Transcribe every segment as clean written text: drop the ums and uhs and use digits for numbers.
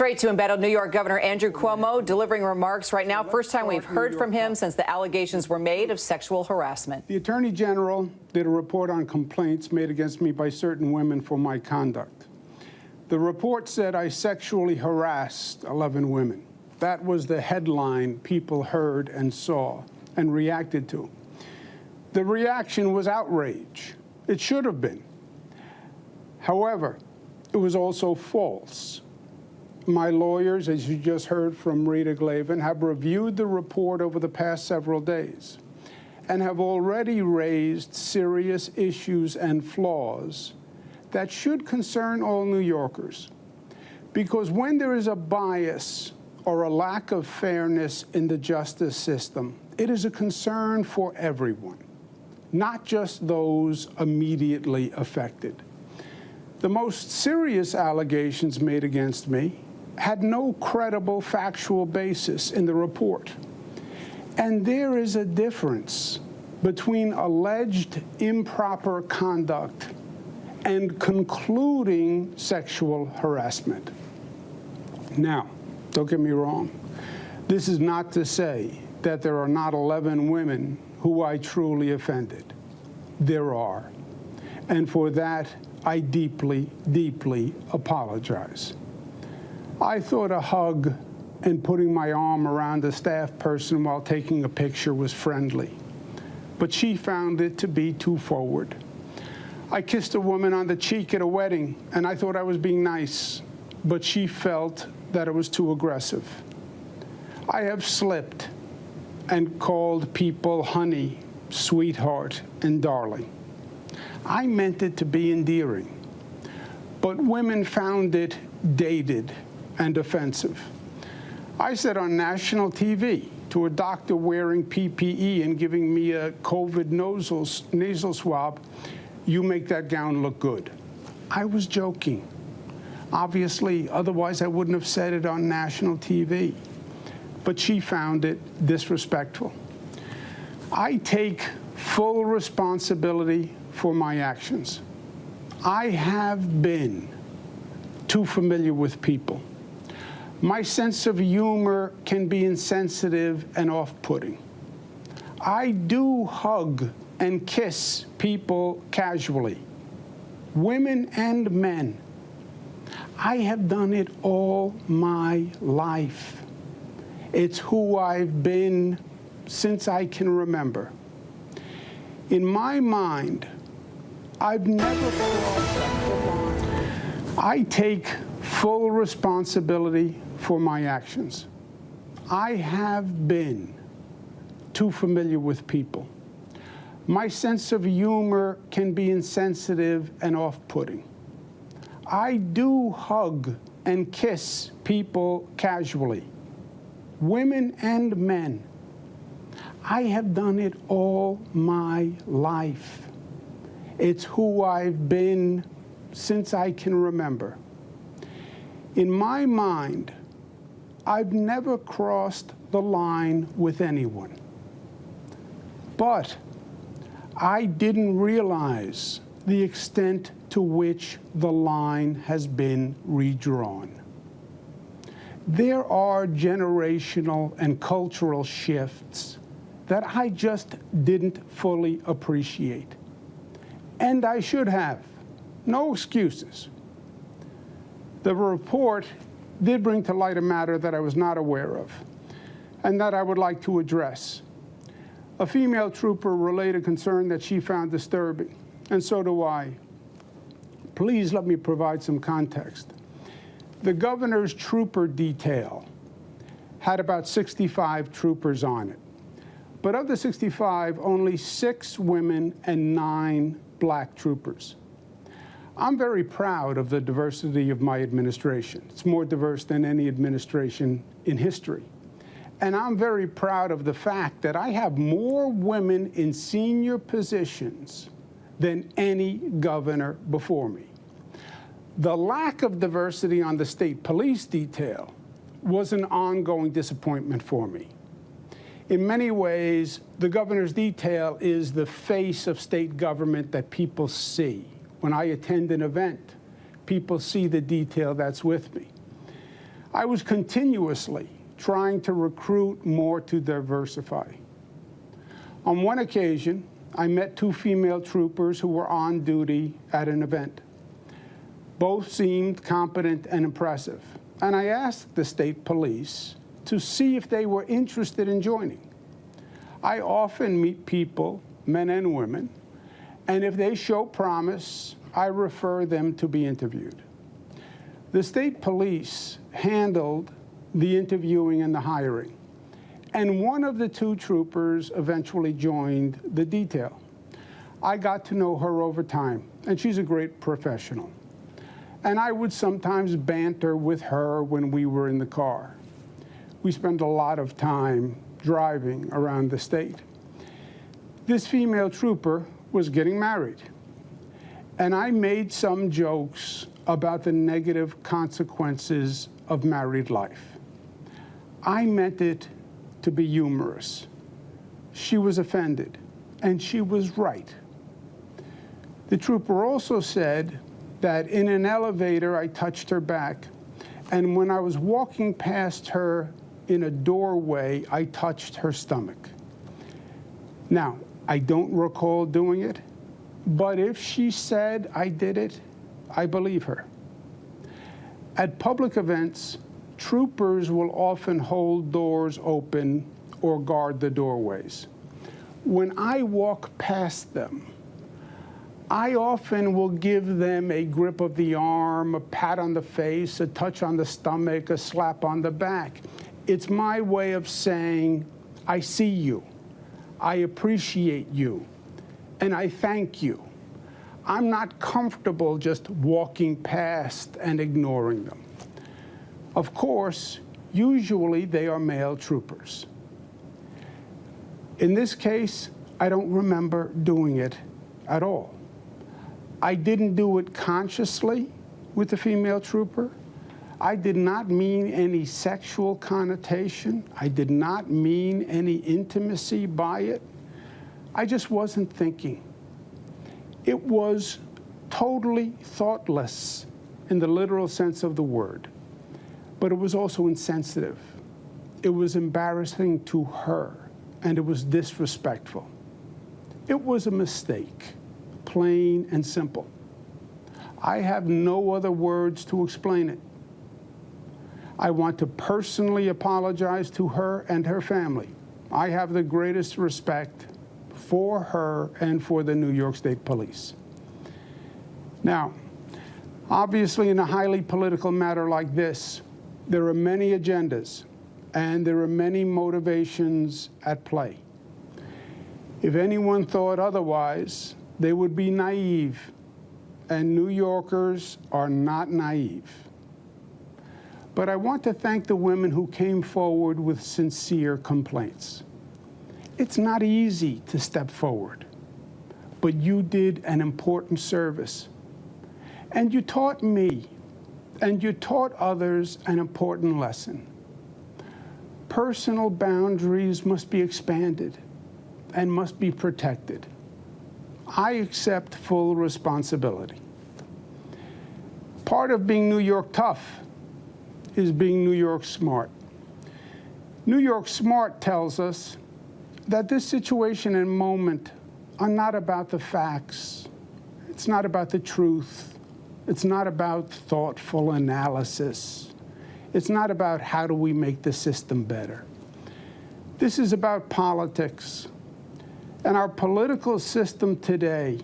Straight to embattled New York Governor Andrew Cuomo delivering remarks right now. First time we've heard from him since the allegations were made of sexual harassment. The Attorney General did a report on complaints made against me by certain women for my conduct. The report said I sexually harassed 11 women. That was the headline people heard and saw and reacted to. The reaction was outrage. It should have been. However, it was also false. My lawyers, as you just heard from Rita Glavin, have reviewed the report over the past several days and have already raised serious issues and flaws that should concern all New Yorkers. Because when there is a bias or a lack of fairness in the justice system, it is a concern for everyone, not just those immediately affected. The most serious allegations made against me had no credible factual basis in the report. And there is a difference between alleged improper conduct and concluding sexual harassment. Now, don't get me wrong. This is not to say that there are not 11 women who I truly offended. There are. And for that, I deeply, deeply apologize. I thought a hug and putting my arm around a staff person while taking a picture was friendly, but she found it to be too forward. I kissed a woman on the cheek at a wedding, and I thought I was being nice, but she felt that it was too aggressive. I have slipped and called people honey, sweetheart, and darling. I meant it to be endearing, but women found it dated and offensive. I said on national TV to a doctor wearing PPE and giving me a COVID nasal swab, "You make that gown look good." I was joking. Obviously, otherwise I wouldn't have said it on national TV. But she found it disrespectful. I take full responsibility for my actions. I have been too familiar with people. My sense of humor can be insensitive and off-putting. I do hug and kiss people casually, women and men. I have done it all my life. It's who I've been since I can remember. In my mind, I've never crossed the line. I take full responsibility for my actions. I have been too familiar with people. My sense of humor can be insensitive and off-putting. I do hug and kiss people casually, women and men. I have done it all my life. It's who I've been since I can remember. In my mind, I've never crossed the line with anyone. But I didn't realize the extent to which the line has been redrawn. There are generational and cultural shifts that I just didn't fully appreciate. And I should have. No excuses. The report did bring to light a matter that I was not aware of and that I would like to address. A female trooper relayed a concern that she found disturbing, and so do I. Please let me provide some context. The governor's trooper detail had about 65 troopers on it. But of the 65, only 6 women and 9 black troopers. I'm very proud of the diversity of my administration. It's more diverse than any administration in history. And I'm very proud of the fact that I have more women in senior positions than any governor before me. The lack of diversity on the state police detail was an ongoing disappointment for me. In many ways, the governor's detail is the face of state government that people see. When I attend an event, people see the detail that's with me. I was continuously trying to recruit more to diversify. On one occasion, I met two female troopers who were on duty at an event. Both seemed competent and impressive, and I asked the state police to see if they were interested in joining. I often meet people, men and women, and if they show promise, I refer them to be interviewed. The state police handled the interviewing and the hiring, and one of the two troopers eventually joined the detail. I got to know her over time, and she's a great professional. And I would sometimes banter with her when we were in the car. We spent a lot of time driving around the state. This female trooper was getting married, and I made some jokes about the negative consequences of married life. I meant it to be humorous. She was offended, and she was right. The trooper also said that in an elevator I touched her back, and when I was walking past her in a doorway, I touched her stomach. Now, I don't recall doing it, but if she said I did it, I believe her. At public events, troopers will often hold doors open or guard the doorways. When I walk past them, I often will give them a grip of the arm, a pat on the face, a touch on the stomach, a slap on the back. It's my way of saying, I see you, I appreciate you, and I thank you. I'm not comfortable just walking past and ignoring them. Of course, usually they are male troopers. In this case, I don't remember doing it at all. I didn't do it consciously with the female trooper. I did not mean any sexual connotation. I did not mean any intimacy by it. I just wasn't thinking. It was totally thoughtless in the literal sense of the word, but it was also insensitive. It was embarrassing to her, and it was disrespectful. It was a mistake, plain and simple. I have no other words to explain it. I want to personally apologize to her and her family. I have the greatest respect for her and for the New York State Police. Now, obviously, in a highly political matter like this, there are many agendas and there are many motivations at play. If anyone thought otherwise, they would be naive, and New Yorkers are not naive. But I want to thank the women who came forward with sincere complaints. It's not easy to step forward, but you did an important service. And you taught me, and you taught others an important lesson. Personal boundaries must be expanded and must be protected. I accept full responsibility. Part of being New York tough is being New York smart. New York smart tells us that this situation and moment are not about the facts. It's not about the truth. It's not about thoughtful analysis. It's not about how do we make the system better. This is about politics. And our political system today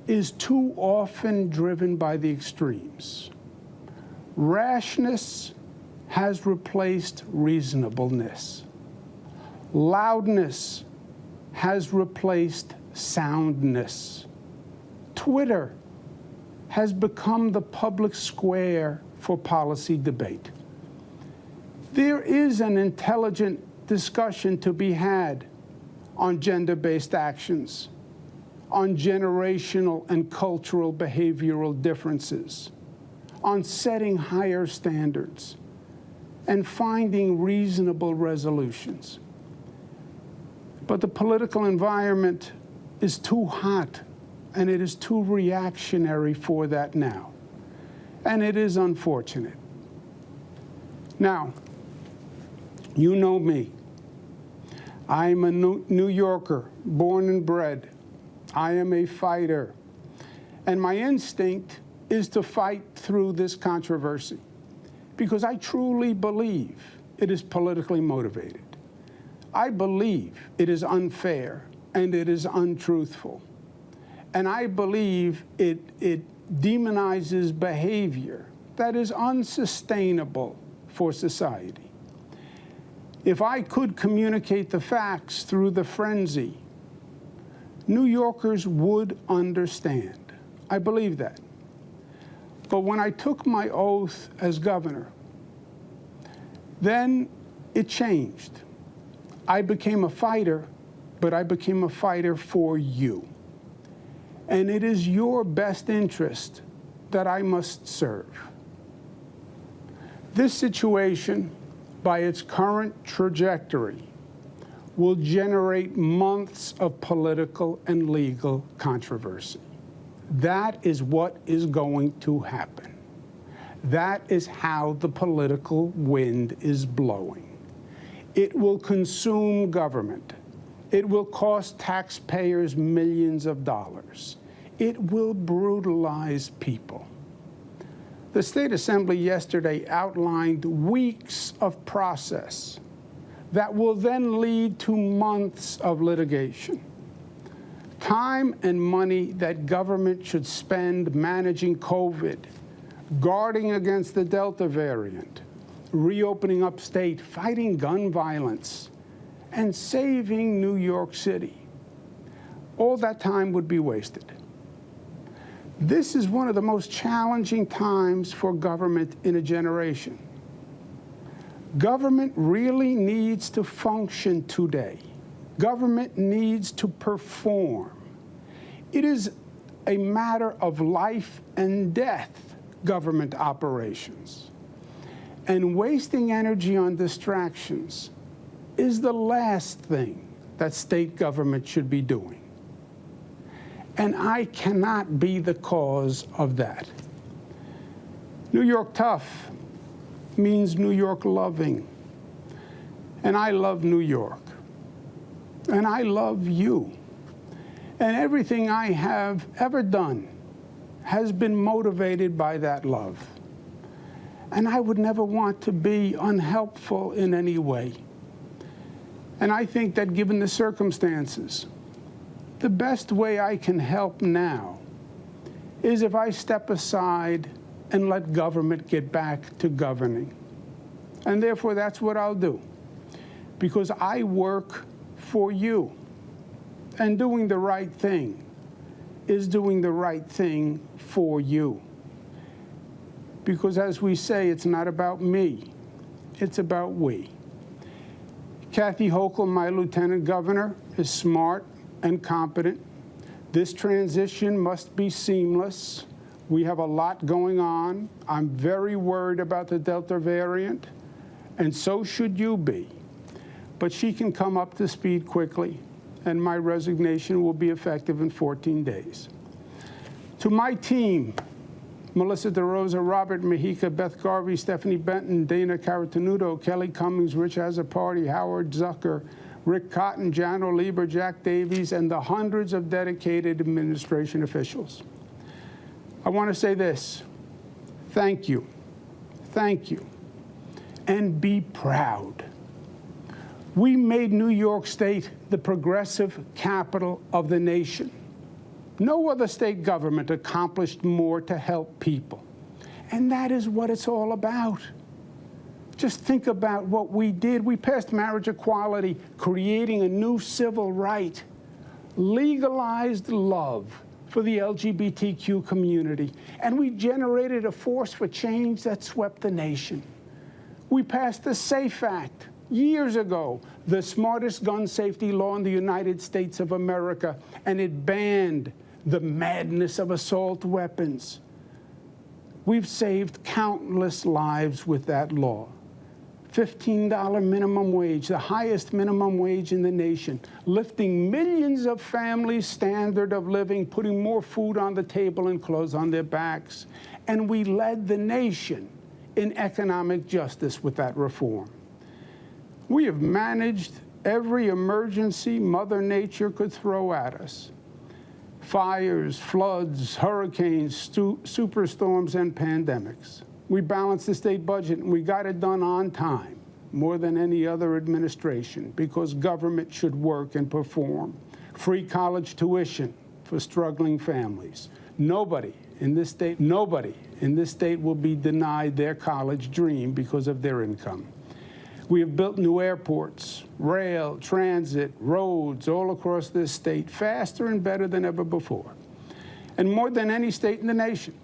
is too often driven by the extremes. Rashness has replaced reasonableness. Loudness has replaced soundness. Twitter has become the public square for policy debate. There is an intelligent discussion to be had on gender-based actions, on generational and cultural behavioral differences, on setting higher standards, and finding reasonable resolutions. But the political environment is too hot, and it is too reactionary for that now. And it is unfortunate. Now, you know me. I'm a New Yorker, born and bred. I am a fighter. And my instinct is to fight through this controversy because I truly believe it is politically motivated. I believe it is unfair and it is untruthful. And I believe it demonizes behavior that is unsustainable for society. If I could communicate the facts through the frenzy, New Yorkers would understand. I believe that. But when I took my oath as governor, then it changed. I became a fighter, but I became a fighter for you. And it is your best interest that I must serve. This situation, by its current trajectory, will generate months of political and legal controversy. That is what is going to happen. That is how the political wind is blowing. It will consume government. It will cost taxpayers millions of dollars. It will brutalize people. The State Assembly yesterday outlined weeks of process that will then lead to months of litigation. Time and money that government should spend managing COVID, guarding against the Delta variant, reopening upstate, fighting gun violence, and saving New York City. All that time would be wasted. This is one of the most challenging times for government in a generation. Government really needs to function today. Government needs to perform. It is a matter of life and death, government operations. And wasting energy on distractions is the last thing that state government should be doing. And I cannot be the cause of that. New York tough means New York loving. And I love New York. And I love you. And everything I have ever done has been motivated by that love. And I would never want to be unhelpful in any way. And I think that given the circumstances, the best way I can help now is if I step aside and let government get back to governing. And therefore, that's what I'll do, because I work for you. And doing the right thing is doing the right thing for you. Because as we say, it's not about me, it's about we. Kathy Hochul, my lieutenant governor, is smart and competent. This transition must be seamless. We have a lot going on. I'm very worried about the Delta variant, and so should you be. But she can come up to speed quickly, and my resignation will be effective in 14 days. To my team, Melissa DeRosa, Robert Mahica, Beth Garvey, Stephanie Benton, Dana Caratanudo, Kelly Cummings, Rich Azzapardi, Howard Zucker, Rick Cotton, Jano Lieber, Jack Davies, and the hundreds of dedicated administration officials. I want to say this: thank you, and be proud. We made New York State the progressive capital of the nation. No other state government accomplished more to help people. And that is what it's all about. Just think about what we did. We passed marriage equality, creating a new civil right, legalized love for the LGBTQ community, and we generated a force for change that swept the nation. We passed the SAFE Act years ago, the smartest gun safety law in the United States of America, and it banned the madness of assault weapons. We've saved countless lives with that law. $15 minimum wage, the highest minimum wage in the nation, lifting millions of families' standard of living, putting more food on the table and clothes on their backs. And we led the nation in economic justice with that reform. We have managed every emergency Mother Nature could throw at us. Fires, floods, hurricanes, superstorms, and pandemics. We balanced the state budget, and we got it done on time, more than any other administration, because government should work and perform. Free college tuition for struggling families. Nobody in this state will be denied their college dream because of their income. We have built new airports, rail, transit, roads all across this state faster and better than ever before. And more than any state in the nation.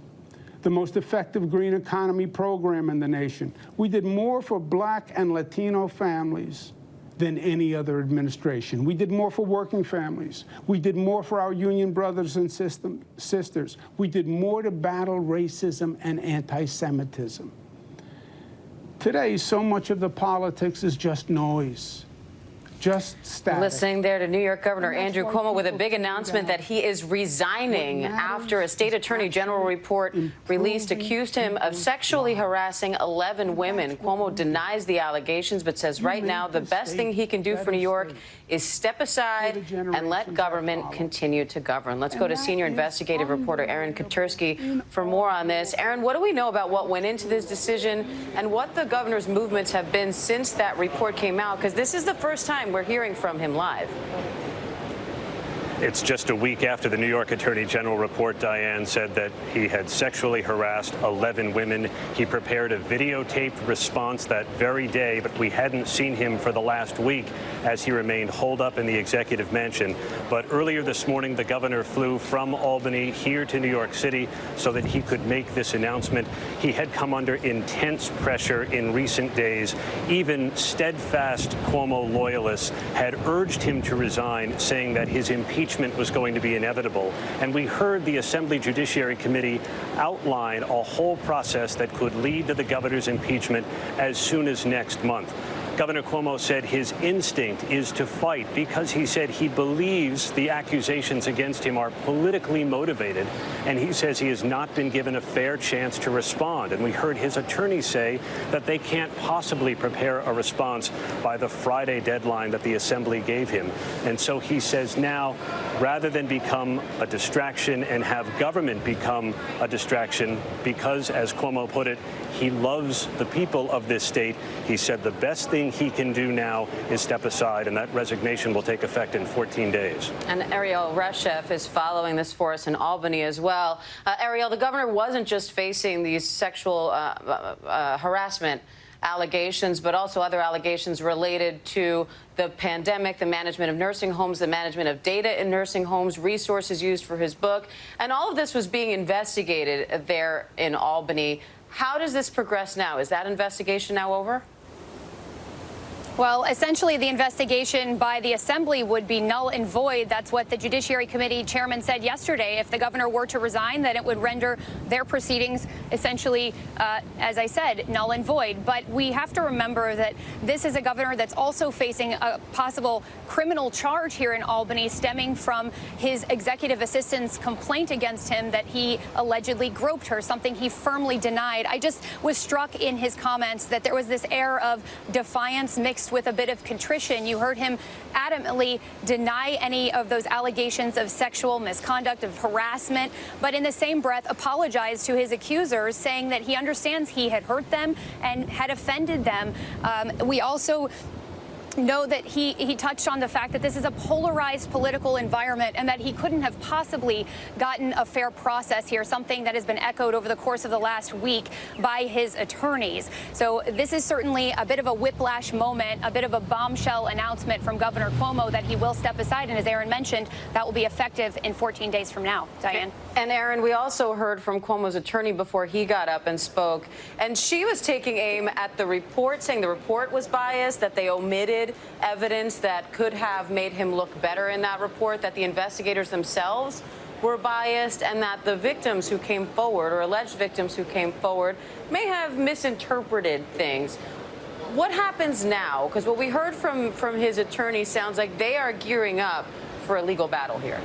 The most effective green economy program in the nation. We did more for Black and Latino families than any other administration. We did more for working families. We did more for our union brothers and sisters. We did more to battle racism and anti-Semitism. Today, so much of the politics is just noise, just static. Listening there to New York Governor Andrew Cuomo with a big announcement that he is resigning after a state attorney general report released accused him of sexually harassing 11 women. Cuomo denies the allegations, but says right now the best thing he can do for New York is step aside and let government continue to govern. Let's go to senior investigative reporter Aaron Katursky for more on this. Aaron, what do we know about what went into this decision and what the governor's movements have been since that report came out? Because this is the first time we're hearing from him live. It's just a week after the New York Attorney General report, Diane, said that he had sexually harassed 11 women. He prepared a videotaped response that very day, but we hadn't seen him for the last week as he remained holed up in the executive mansion. But earlier this morning, the governor flew from Albany here to New York City so that he could make this announcement. He had come under intense pressure in recent days. Even steadfast Cuomo loyalists had urged him to resign, saying that his impeachment was going to be inevitable. And we heard the Assembly Judiciary Committee outline a whole process that could lead to the governor's impeachment as soon as next month. Governor Cuomo said his instinct is to fight because he said he believes the accusations against him are politically motivated, and he says he has not been given a fair chance to respond. And we heard his attorneys say that they can't possibly prepare a response by the Friday deadline that the Assembly gave him. And so he says now, rather than become a distraction and have government become a distraction, because, as Cuomo put it, he loves the people of this state, he said the best thing he can do now is step aside, and that resignation will take effect in 14 days. And Ariel Reshef is following this for us in Albany as well. Ariel, the governor wasn't just facing these sexual harassment allegations, but also other allegations related to the pandemic, the management of nursing homes, the management of data in nursing homes, resources used for his book. And all of this was being investigated there in Albany. How does this progress now? Is that investigation now over? Well, essentially, the investigation by the Assembly would be null and void. That's what the Judiciary Committee chairman said yesterday. If the governor were to resign, then it would render their proceedings essentially, as I said, null and void. But we have to remember that this is a governor that's also facing a possible criminal charge here in Albany stemming from his executive assistant's complaint against him that he allegedly groped her, something he firmly denied. I just was struck in his comments that there was this air of defiance mixed with a bit of contrition. You heard him adamantly deny any of those allegations of sexual misconduct, of harassment, but in the same breath apologize to his accusers, saying that he understands he had hurt them and had offended them. We also know that he touched on the fact that this is a polarized political environment and that he couldn't have possibly gotten a fair process here, something that has been echoed over the course of the last week by his attorneys. So this is certainly a bit of a whiplash moment, a bit of a bombshell announcement from Governor Cuomo that he will step aside. And as Aaron mentioned, that will be effective in 14 days from now. Diane. And Aaron, we also heard from Cuomo's attorney before he got up and spoke, and she was taking aim at the report, saying the report was biased, that they omitted evidence that could have made him look better in that report, that the investigators themselves were biased, and that the victims who came forward, or alleged victims who came forward, may have misinterpreted things. What happens now? Because what we heard from his attorney sounds like they are gearing up for a legal battle here.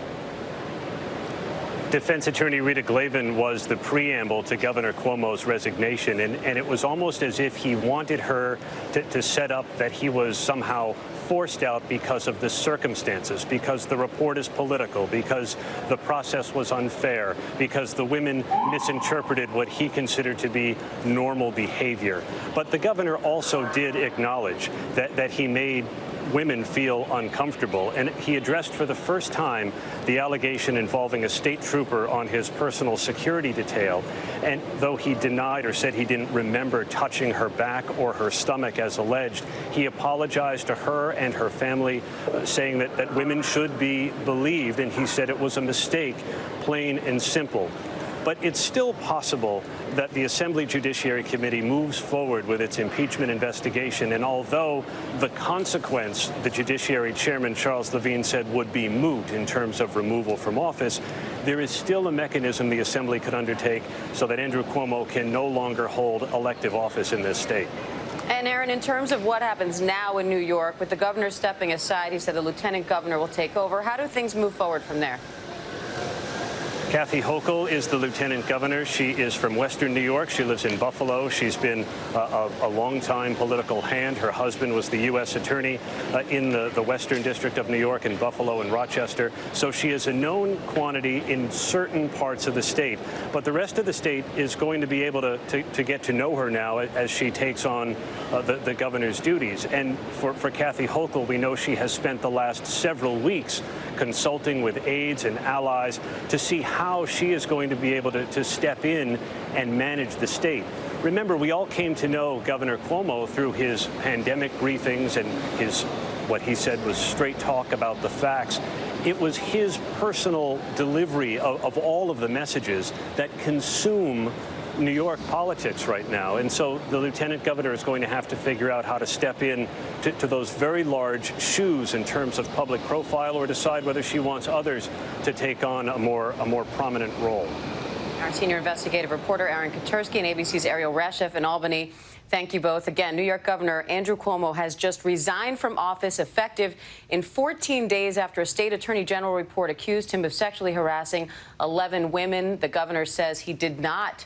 Defense Attorney Rita Glavin was the preamble to Governor Cuomo's resignation, and it was almost as if he wanted her to set up that he was somehow forced out because of the circumstances, because the report is political, because the process was unfair, because the women misinterpreted what he considered to be normal behavior. But the governor also did acknowledge that he made women feel uncomfortable, and he addressed for the first time the allegation involving a state trooper on his personal security detail. And though he denied or said he didn't remember touching her back or her stomach as alleged, he apologized to her and her family, saying that women should be believed, and he said it was a mistake, plain and simple. But it's still possible that the Assembly Judiciary Committee moves forward with its impeachment investigation. And although the consequence, the Judiciary Chairman Charles Levine said, would be moot in terms of removal from office, there is still a mechanism the Assembly could undertake so that Andrew Cuomo can no longer hold elective office in this state. And Aaron, in terms of what happens now in New York, with the governor stepping aside, he said the lieutenant governor will take over. How do things move forward from there? Kathy Hochul is the lieutenant governor. She is from Western New York. She lives in Buffalo. She's been a long-time political hand. Her husband was the U.S. attorney in the Western District of New York in Buffalo and Rochester. So she is a known quantity in certain parts of the state. But the rest of the state is going to be able to get to know her now as she takes on the governor's duties. And for Kathy Hochul, we know she has spent the last several weeks consulting with aides and allies to see how she is going to be able to step in and manage the state. Remember, we all came to know Governor Cuomo through his pandemic briefings and his, what he said was straight talk about the facts. It was his personal delivery of all of the messages that consume New York politics right now. And so the lieutenant governor is going to have to figure out how to step in to those very large shoes in terms of public profile, or decide whether she wants others to take on a more prominent role. Our senior investigative reporter, Aaron Katersky, and ABC's Ariel Reshef in Albany. Thank you both. Again, New York Governor Andrew Cuomo has just resigned from office, effective in 14 days after a state attorney general report accused him of sexually harassing 11 women. The governor says he did not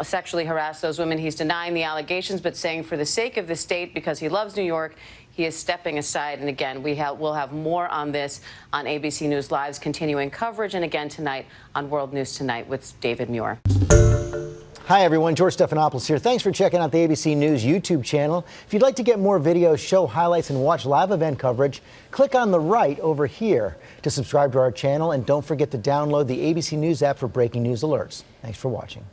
sexually harass those women. He's denying the allegations, but saying for the sake of the state, because he loves New York, he is stepping aside. And again, we'll have more on this on ABC News Live's continuing coverage, and again tonight on World News Tonight with David Muir. Hi, everyone. George Stephanopoulos here. Thanks for checking out the ABC News YouTube channel. If you'd like to get more videos, show highlights, and watch live event coverage, click on the right over here to subscribe to our channel. And don't forget to download the ABC News app for breaking news alerts. Thanks for watching.